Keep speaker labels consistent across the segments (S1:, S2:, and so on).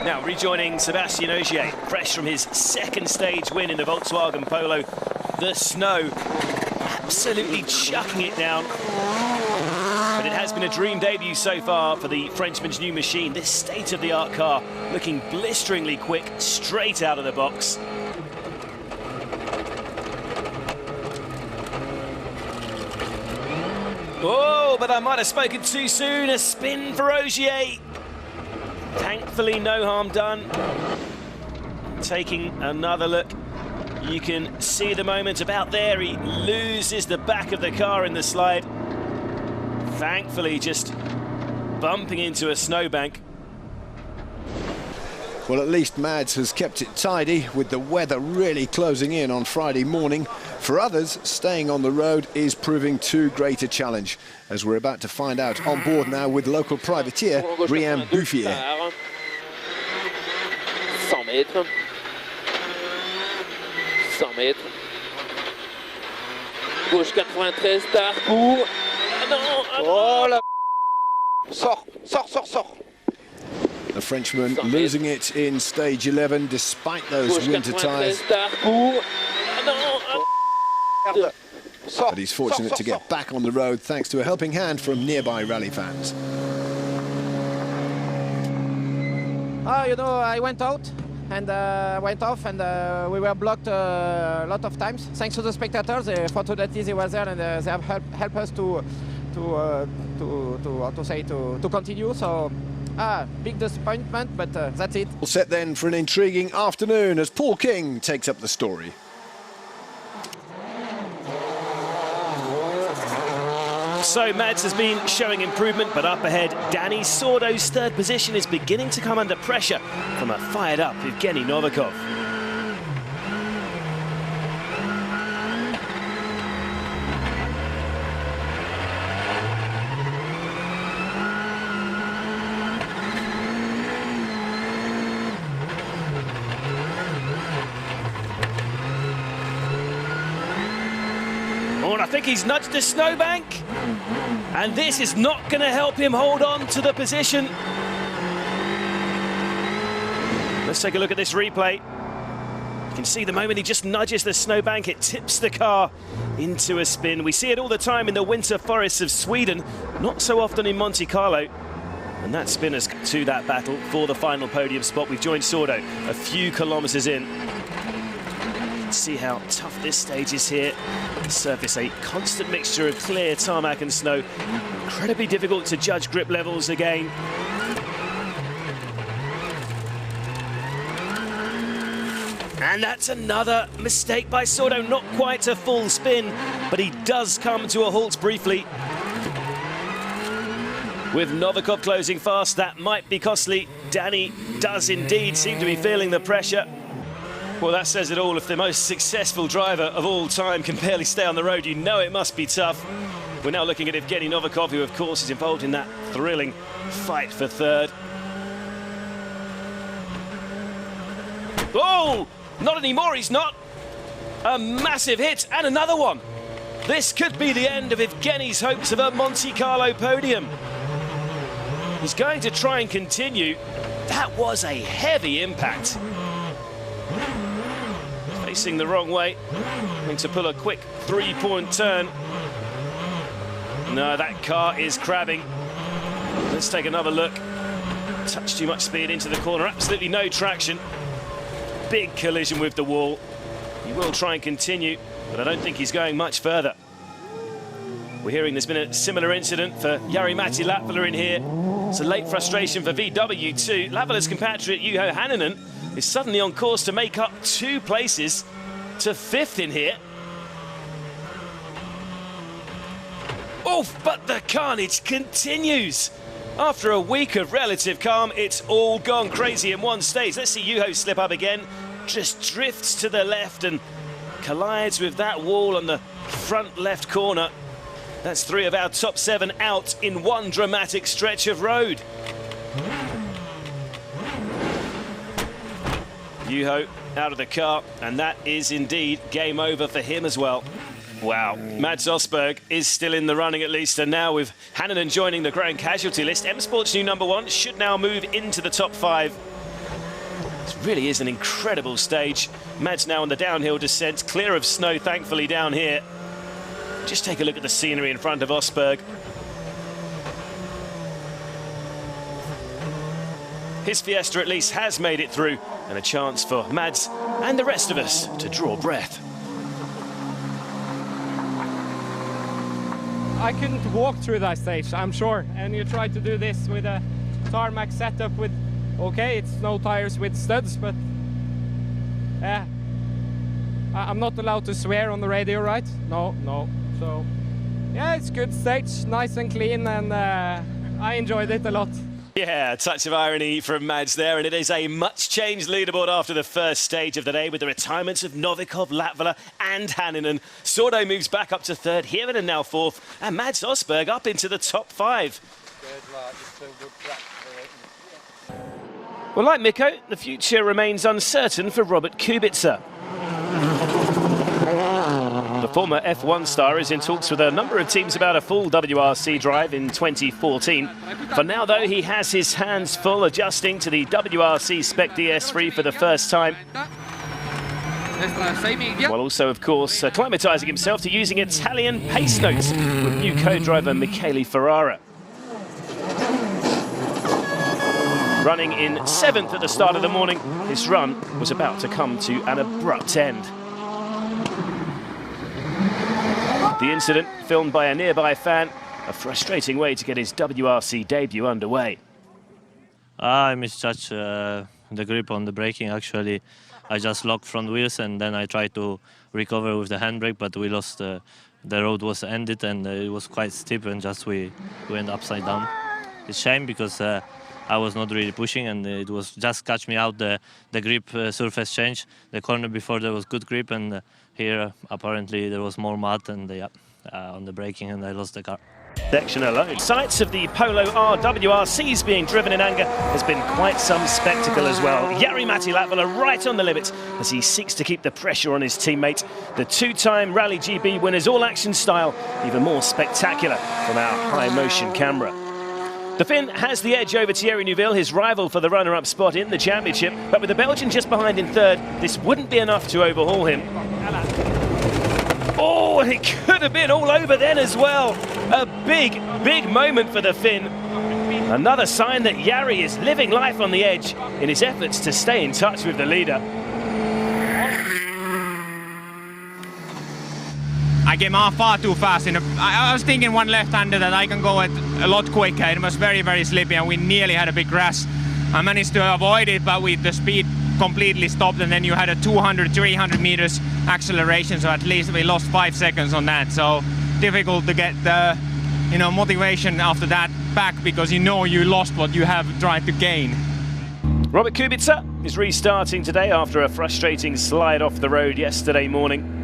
S1: Now rejoining Sébastien Ogier, fresh from his second stage win in the Volkswagen Polo. The snow absolutely chucking it down. But it has been a dream debut so far for the Frenchman's new machine. This state-of-the-art car looking blisteringly quick straight out of the box. Oh, but I might have spoken too soon. A spin for Ogier. Thankfully, no harm done. Taking another look. You can see the moment about there. He loses the back of the car in the slide. Thankfully, just bumping into a snowbank.
S2: Well, at least Mads has kept it tidy with the weather really closing in on Friday morning. For others, staying on the road is proving too great a challenge, as we're about to find out on board now with local privateer Brian Buffier.
S3: 100 mètres. 100 mètres. Gauche 93, tard, coup. Ah non, ah non. Oh la... Sors.
S2: The Frenchman losing it in stage 11 despite those winter tyres. But he's fortunate to get back on the road thanks to a helping hand from nearby rally fans.
S4: You know, I went out and went off, and we were blocked a lot of times. Thanks to the spectators, they fortunately they were there, and they have helped us to continue. So. Big disappointment, but that's it.
S2: All set then for an intriguing afternoon as Paul King takes up the story.
S1: So Mads has been showing improvement, but up ahead, Danny Sordo's third position is beginning to come under pressure from a fired-up Evgeny Novikov. I think he's nudged the snowbank, and this is not going to help him hold on to the position. Let's take a look at this replay. You can see the moment he just nudges the snowbank, it tips the car into a spin. We see it all the time in the winter forests of Sweden, not so often in Monte Carlo. And that spin has come to that battle for the final podium spot. We've joined Sordo a few kilometres in. See how tough this stage is here. The surface, a constant mixture of clear tarmac and snow. Incredibly difficult to judge grip levels again. And that's another mistake by Sordo. Not quite a full spin, but he does come to a halt briefly. With Novikov closing fast, that might be costly. Danny does indeed seem to be feeling the pressure. Well, that says it all. If the most successful driver of all time can barely stay on the road, you know it must be tough. We're now looking at Evgeny Novikov, who, of course, is involved in that thrilling fight for third. Oh, not anymore, he's not. A massive hit, and another one. This could be the end of Evgeny's hopes of a Monte Carlo podium. He's going to try and continue. That was a heavy impact. Facing the wrong way, having to pull a quick three-point turn. No, that car is crabbing. Let's take another look. Touch too much speed into the corner, absolutely no traction. Big collision with the wall. He will try and continue, but I don't think he's going much further. We're hearing there's been a similar incident for Jari-Matti Latvala in here. It's a late frustration for VW2. Latvala's compatriot Juho Hänninen is suddenly on course to make up 2 places to 5th in here. Oof, but the carnage continues. After a week of relative calm, it's all gone crazy in one stage. Let's see Juho slip up again. Just drifts to the left and collides with that wall on the front left corner. That's 3 of our top 7 out in one dramatic stretch of road. Juho out of the car, and that is indeed game over for him as well. Wow, Mads Osberg is still in the running at least, and now with Hänninen joining the grand casualty list, M Sport's new #1 should now move into the top 5. This really is an incredible stage. Mads now on the downhill descent, clear of snow, thankfully, down here. Just take a look at the scenery in front of Osberg. His Fiesta at least has made it through, and a chance for Mads and the rest of us to draw breath.
S5: I couldn't walk through that stage, I'm sure. And you try to do this with a tarmac setup with, okay, it's no tires with studs, but yeah. I'm not allowed to swear on the radio, right? No. So yeah, it's a good stage, nice and clean, and I enjoyed it a lot.
S1: Yeah, a touch of irony from Mads there, and it is a much-changed leaderboard after the first stage of the day with the retirements of Novikov, Latvala and Hänninen. Sordo moves back up to third, Hirvonen now fourth, and Mads Osberg up into the top five. Well, like Mikko, the future remains uncertain for Robert Kubica. The former F1 star is in talks with a number of teams about a full WRC drive in 2014. For now, though, he has his hands full adjusting to the WRC Spec DS3 for the first time. While also, of course, acclimatising himself to using Italian pace notes with new co-driver Michele Ferrara. Running in 7th at the start of the morning, his run was about to come to an abrupt end. The incident, filmed by a nearby fan, a frustrating way to get his WRC debut underway.
S6: I misjudged the grip on the braking. Actually, I just locked front wheels and then I tried to recover with the handbrake, but we lost. The road was ended and it was quite steep and just we went upside down. It's a shame because I was not really pushing and it was just catch me out the grip surface change. The corner before there was good grip and here apparently there was more mud and on the braking and I lost the car.
S1: Section alone. Sights of the Polo R WRCs being driven in anger has been quite some spectacle as well. Jari-Matti Latvala right on the limit as he seeks to keep the pressure on his teammate. The two-time Rally GB winner's all-action style, even more spectacular from our high-motion camera. The Finn has the edge over Thierry Neuville, his rival for the runner-up spot in the championship, but with the Belgian just behind in third, this wouldn't be enough to overhaul him. Oh, and it could have been all over then as well. A big, big moment for the Finn. Another sign that Jari is living life on the edge in his efforts to stay in touch with the leader.
S5: I came off far too fast. I was thinking one left-hander that I can go a lot quicker. It was very, very slippy and we nearly had a big crash. I managed to avoid it, but with the speed completely stopped and then you had a 200, 300 meters acceleration, so at least we lost 5 seconds on that. So difficult to get the motivation after that back because you lost what you have tried to gain.
S1: Robert Kubica is restarting today after a frustrating slide off the road yesterday morning.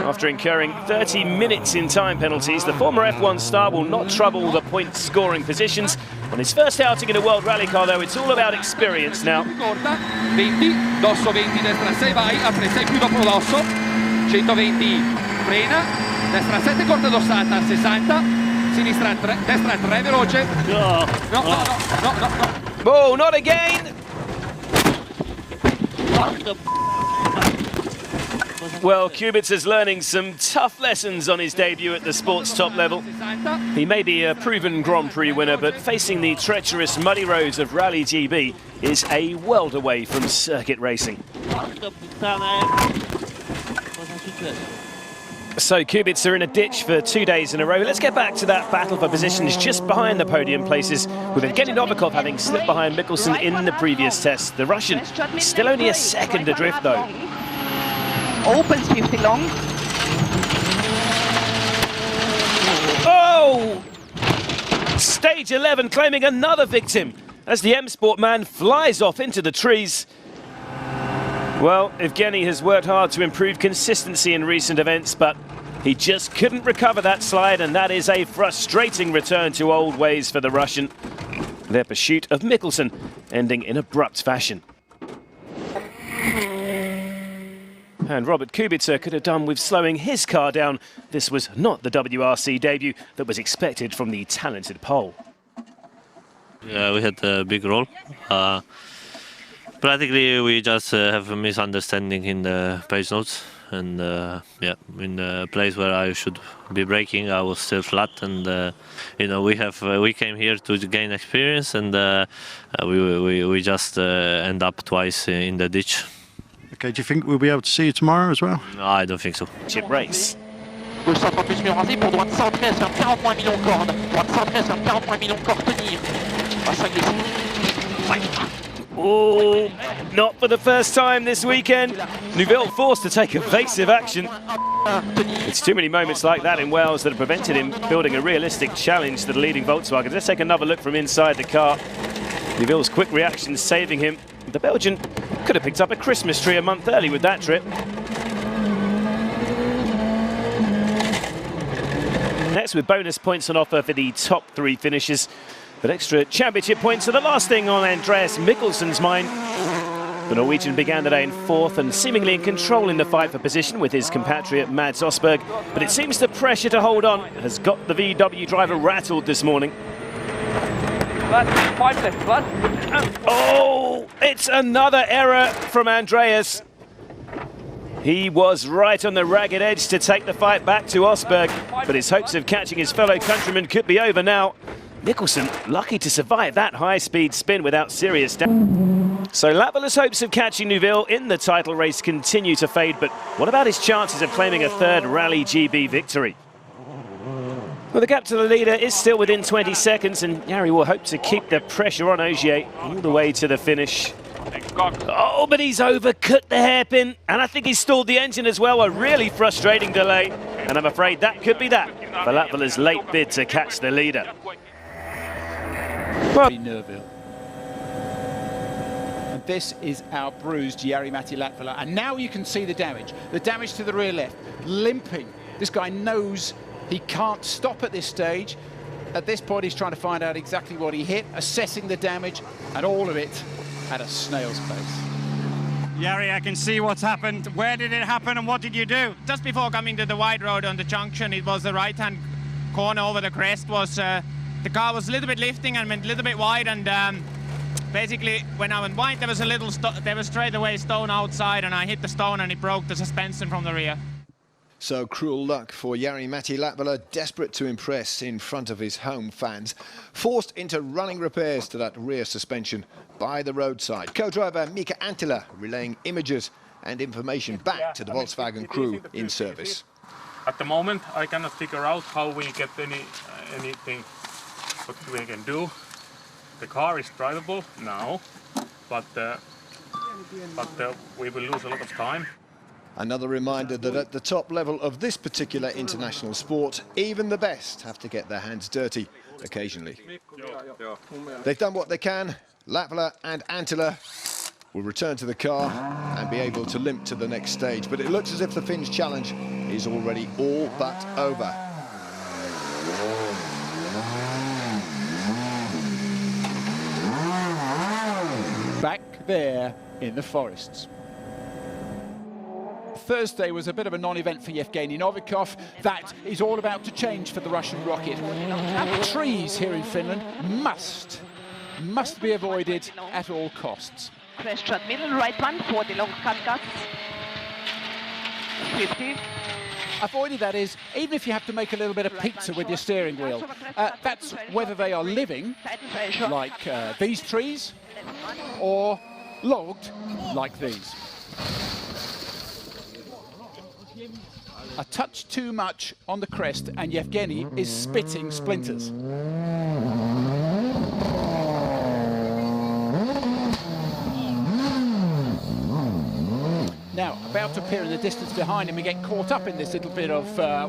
S1: After incurring 30 minutes in time penalties, the former F1 star will not trouble the point-scoring positions. On his first outing in a World Rally car, though, it's all about experience now.
S3: 20, dosso 20, destra 6, vai, a 3-6 più dopo dosso, 120, frena, destra 7, corta dossata, 60, sinistra 3, destra 3, veloce. No.
S1: Oh, not again! Well, Kubica's learning some tough lessons on his debut at the sports top level. He may be a proven Grand Prix winner, but facing the treacherous muddy roads of Rally GB is a world away from circuit racing. So Kubica in a ditch for 2 days in a row. Let's get back to that battle for positions just behind the podium places, with Evgeny Novikov having slipped behind Mikkelsen in the previous test. The Russian still only a second adrift though.
S7: Opens 50 long.
S1: Oh! Stage 11 claiming another victim as the M-Sport man flies off into the trees. Well, Evgeny has worked hard to improve consistency in recent events, but he just couldn't recover that slide, and that is a frustrating return to old ways for the Russian. Their pursuit of Mikkelsen ending in abrupt fashion. And Robert Kubica could have done with slowing his car down. This was not the WRC debut that was expected from the talented Pole.
S6: Yeah, we had a big role. Practically, we just have a misunderstanding in the page notes, and yeah, in the place where I should be braking, I was still flat, and you know, we came here to gain experience, and we just end up twice in the ditch.
S8: Okay, do you think we'll be able to see you tomorrow as well?
S6: No, I don't think so.
S1: Chip race.
S9: Gauche 138 numéro 1 pour droite 113, ferme 40 moins millions de cordes. Droite 113, ferme 40 moins millions de cordes, tenir. À 5
S1: Oh, not for the first time this weekend. Neuville forced to take evasive action. It's too many moments like that in Wales that have prevented him building a realistic challenge to the leading Volkswagen. Let's take another look from inside the car. Neuville's quick reaction saving him. The Belgian could have picked up a Christmas tree a month early with that trip. Next, with bonus points on offer for the top 3 finishers. But extra championship points are the last thing on Andreas Mikkelsen's mind. The Norwegian began the day in 4th and seemingly in control in the fight for position with his compatriot Mads Osberg. But it seems the pressure to hold on has got the VW driver rattled this morning. Oh, it's another error from Andreas. He was right on the ragged edge to take the fight back to Osberg, but his hopes of catching his fellow countryman could be over now. Mikkelsen lucky to survive that high-speed spin without serious damage. So Latvala's hopes of catching Neuville in the title race continue to fade, but what about his chances of claiming a 3rd Rally GB victory? Well, the gap to the leader is still within 20 seconds, and Jari will hope to keep the pressure on Ogier all the way to the finish. Oh, but he's overcut the hairpin, and I think he's stalled the engine as well. A really frustrating delay, and I'm afraid that could be that for Latvala's late bid to catch the leader.
S10: Well, and this is our bruised Jari-Matti Latvala, and now you can see the damage to the rear left, limping. This guy knows he can't stop at this stage. At this point, he's trying to find out exactly what he hit, assessing the damage, and all of it at a snail's pace.
S5: Jari, I can see what's happened. Where did it happen and what did you do? Just before coming to the wide road on the junction, it was the right-hand corner over the crest. The car was a little bit lifting and went a little bit wide, and basically when I went wide, there was straight away stone outside, and I hit the stone and it broke the suspension from the rear.
S2: So cruel luck for Jari-Matti Latvala, desperate to impress in front of his home fans, forced into running repairs to that rear suspension by the roadside. Co-driver Mika Anttila relaying images and information back to the Volkswagen crew in service.
S11: At the moment, I cannot figure out how we get anything what we can do. The car is drivable now, but we will lose a lot of time.
S2: Another reminder that at the top level of this particular international sport, even the best have to get their hands dirty occasionally. They've done what they can. Latvala and Anttila will return to the car and be able to limp to the next stage. But it looks as if the Finns' challenge is already all but over.
S10: Back there in the forests. Thursday was a bit of a non-event for Yevgeny Novikov. That is all about to change for the Russian rocket. Trees here in Finland must be avoided at all costs.
S7: Crash shot middle, right one for the long cut guts. 50.
S10: Avoided, that is, even if you have to make a little bit of pizza with your steering wheel. That's whether they are living, like these trees, or logged, like these. A touch too much on the crest, and Yevgeny is spitting splinters. Now, about to appear in the distance behind him, we get caught up in this little bit of,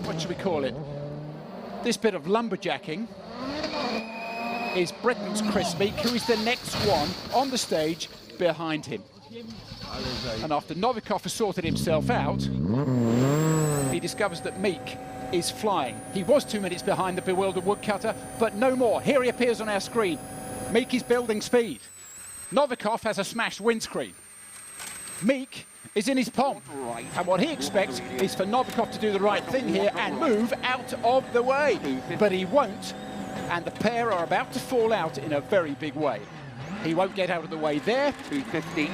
S10: what should we call it? This bit of lumberjacking is Britain's Chris Meek, who is the next one on the stage behind him. And after Novikov has sorted himself out, he discovers that Meek is flying. He was 2 minutes behind the bewildered woodcutter, but no more. Here he appears on our screen. Meek is building speed. Novikov has a smashed windscreen. Meek is in his pomp, and what he expects is for Novikov to do the right thing here and move out of the way. But he won't, and the pair are about to fall out in a very big way. He won't get out of the way there.
S3: 250.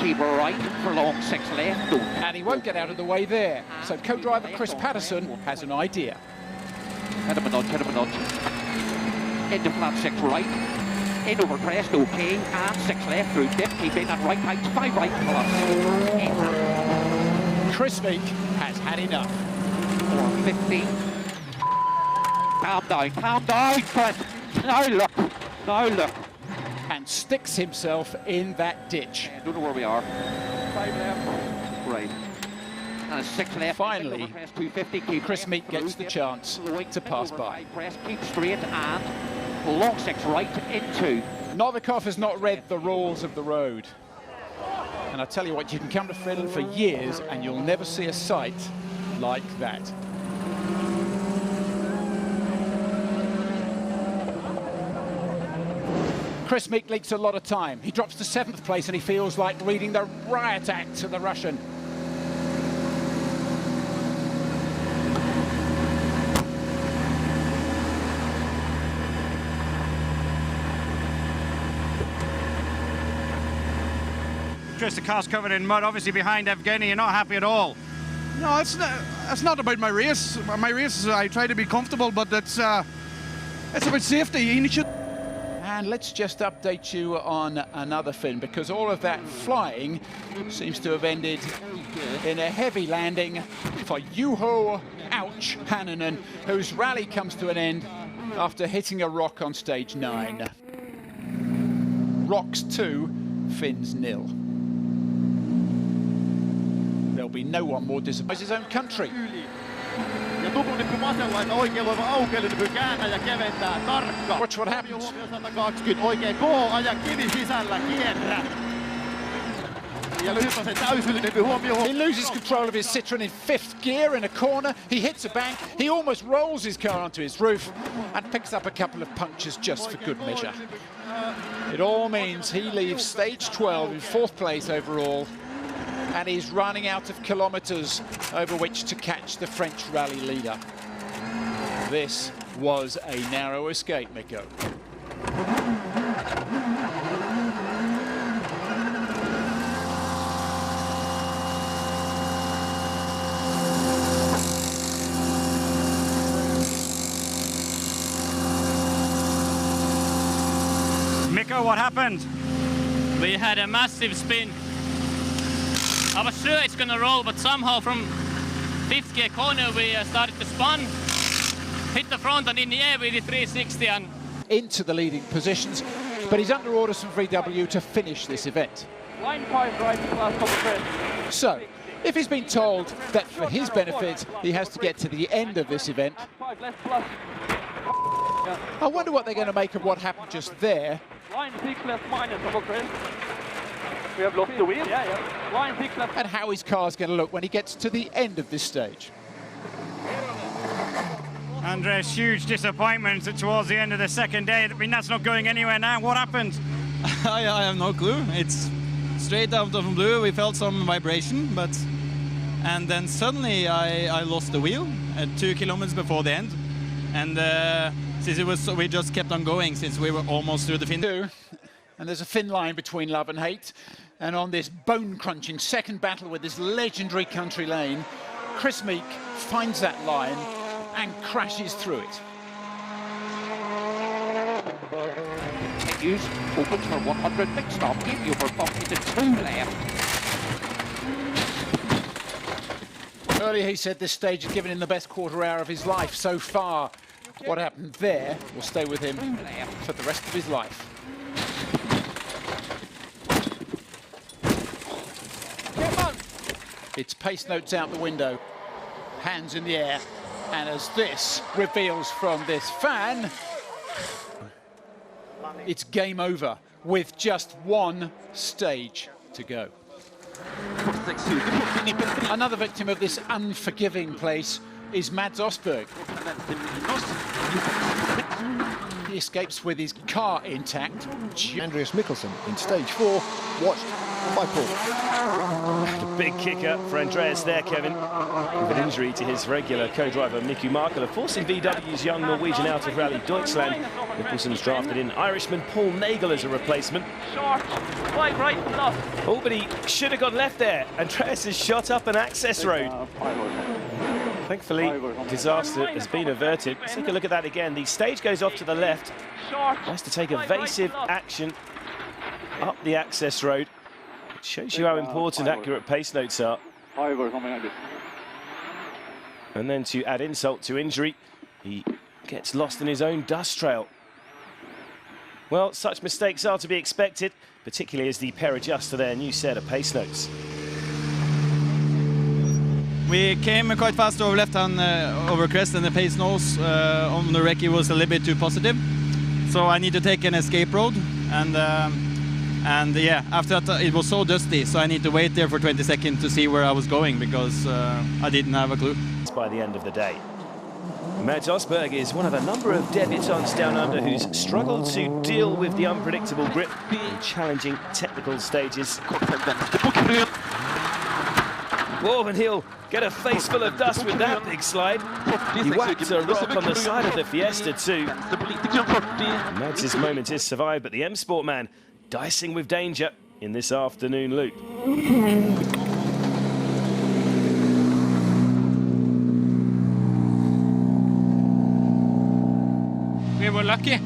S3: Keep right for long 6 left.
S10: And he won't get out of the way there. So co-driver Chris Patterson has an idea.
S3: Hit him a nudge, hit him a nudge. Into flat 6 right. In over crest, okay. And 6 left through dip. Keep in at right height. 5 right plus. 8.
S10: Chris Meek has had enough.
S3: 450. Calm down, Chris. Now look. Now look.
S10: And sticks himself in that ditch.
S3: I don't know where we are. 5 left. Right. And 6 left.
S10: Finally,
S3: 250.
S10: Chris Meek gets the chance to pass by.
S3: Keep straight and long 6 right into.
S10: Novikov has not read the rules of the road. And I tell you what, you can come to Finland for years and you'll never see a sight like that. Chris Meek leaks a lot of time. He drops to 7th place and he feels like reading the riot act to the Russian.
S8: Chris, the car's covered in mud, obviously behind Evgeny. You're not happy at all.
S12: No, it's not about my race. My race is I try to be comfortable, but it's about safety.
S10: And let's just update you on another Finn, because all of that flying seems to have ended in a heavy landing for Juho Ouch Hannanen, whose rally comes to an end after hitting a rock on stage 9. Rocks 2, Finns 0. There'll be no one more disappointed in his own country. Watch what happens. He loses control of his Citroen in 5th gear in a corner. He hits a bank. He almost rolls his car onto his roof and picks up a couple of punctures just for good measure. It all means he leaves stage 12 in 4th place overall, and he's running out of kilometres over which to catch the French rally leader. This was a narrow escape, Mikko.
S8: Mikko, what happened?
S6: We had a massive spin. I was sure it's gonna roll, but somehow from 5th gear corner we started to spin, hit the front, and in the air we did 360 and
S10: into the leading positions, but he's under orders from VW to finish this event.
S9: Line 5 right, last couple of.
S10: So, if he's been told that for his benefit he has to get to the end of this event, I wonder what they're going to make of what happened just there.
S9: Line 6 left minus over Chris. We have lost the wheel. Yeah. Line 6 left.
S10: And how his car's going to look when he gets to the end of this stage.
S8: Andres, huge disappointment towards the end of the second day. I mean, that's not going anywhere now. What happened?
S13: I have no clue. It's straight out of the blue. We felt some vibration, and then suddenly I lost the wheel at 2 kilometers before the end. And since we just kept on going since we were almost through the fin.
S10: And there's a thin line between love and hate. And on this bone-crunching second battle with this legendary country lane, Chris Meek finds that line and crashes through it.
S3: Continues, opens for 100, big stop, keep you for bump into 2 left.
S10: Earlier he said this stage had given him the best quarter hour of his life so far. What happened there will stay with him for the rest of his life. It's pace notes out the window, hands in the air, and as this reveals from this fan, it's game over with just one stage to go. Another victim of this unforgiving place is Mads Osberg. escapes with his car intact.
S2: Andreas Mikkelsen in stage 4, watched by Paul.
S1: A big kick up for Andreas there, Kevin, with an injury to his regular co-driver Mikko Markkula, forcing VW's young Norwegian out of Rally Deutschland. Mikkelsen's drafted in Irishman Paul Nagel as a replacement.
S14: Short, wide right, left.
S1: Oh, but he should have gone left there. Andreas has shot up an access road. Thankfully, disaster has been averted. Let's take a look at that again. The stage goes off to the left. Has to take evasive action up the access road. It shows you how important accurate pace notes are. And then to add insult to injury, he gets lost in his own dust trail. Well, such mistakes are to be expected, particularly as the pair adjust to their new set of pace notes.
S13: We came quite fast over left hand over crest, and the pace nose on the recce was a little bit too positive. So I need to take an escape road, and yeah, after that it was so dusty, so I need to wait there for 20 seconds to see where I was going, because I didn't have a clue.
S1: By the end of the day. Mads Osberg is one of a number of debutants down under who's struggled to deal with the unpredictable grip in challenging technical stages. Whoa, and he'll get a face full of dust with that big slide. He whacked a rock on the side of the Fiesta too. Mads' moment is survived, but the M-Sport man dicing with danger in this afternoon loop.
S5: We were lucky.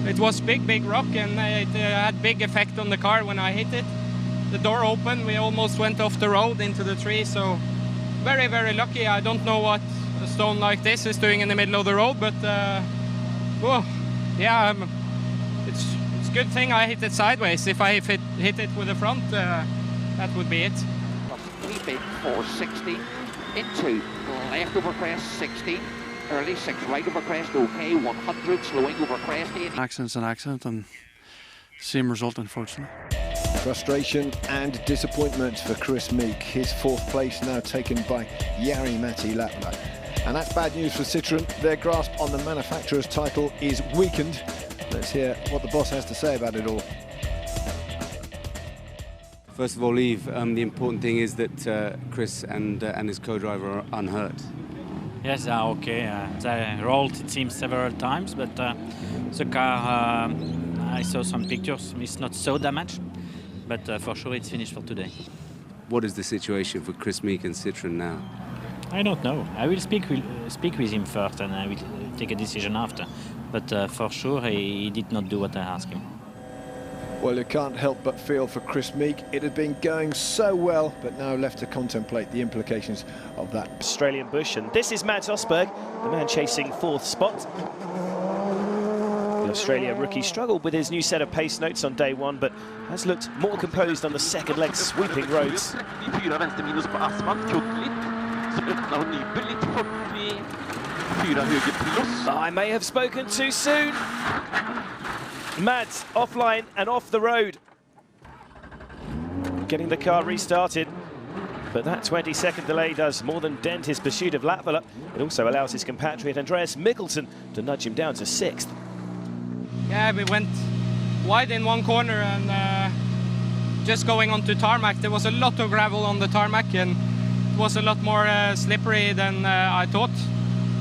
S5: It was big rock, and it had big effect on the car when I hit it. The door opened, we almost went off the road into the tree, so very lucky. I don't know what a stone like this is doing in the middle of the road, but well, yeah, it's a good thing I hit it sideways. If I hit it with the front, that would be it.
S3: Deep in 460, into left over crest 60, early 6 right over crest, okay, 100, slowing over crest 80.
S12: Accident's an accident, and same result, unfortunately.
S2: Frustration and disappointment for Chris Meek. His 4th place now taken by Jari-Matti Latvala. And that's bad news for Citroën. Their grasp on the manufacturer's title is weakened. Let's hear what the boss has to say about it all.
S15: First of all, Yves, the important thing is that Chris and his co-driver are unhurt.
S16: Yes, they are okay. They rolled, it seems, several times, but the car, I saw some pictures, it's not so damaged. But for sure it's finished for today.
S15: What is the situation for Chris Meek and Citroën now?
S16: I don't know. I will speak with him first, and I will take a decision after. But for sure he did not do what I asked him.
S2: Well, you can't help but feel for Chris Meek. It had been going so well, but now left to contemplate the implications of that.
S1: Australian bush, and this is Mads Osberg, the man chasing 4th spot. The Australia rookie struggled with his new set of pace notes on day 1, but has looked more composed on the second leg, sweeping roads. I may have spoken too soon. Mads offline and off the road. Getting the car restarted. But that 20-second delay does more than dent his pursuit of Latvala. It also allows his compatriot Andreas Mikkelsen to nudge him down to 6th.
S5: Yeah, we went wide in one corner, and just going onto tarmac, there was a lot of gravel on the tarmac, and it was a lot more slippery than I thought.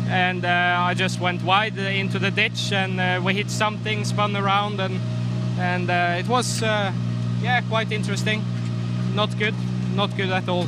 S5: And I just went wide into the ditch, and we hit something, spun around, and it was yeah, quite interesting. Not good at all.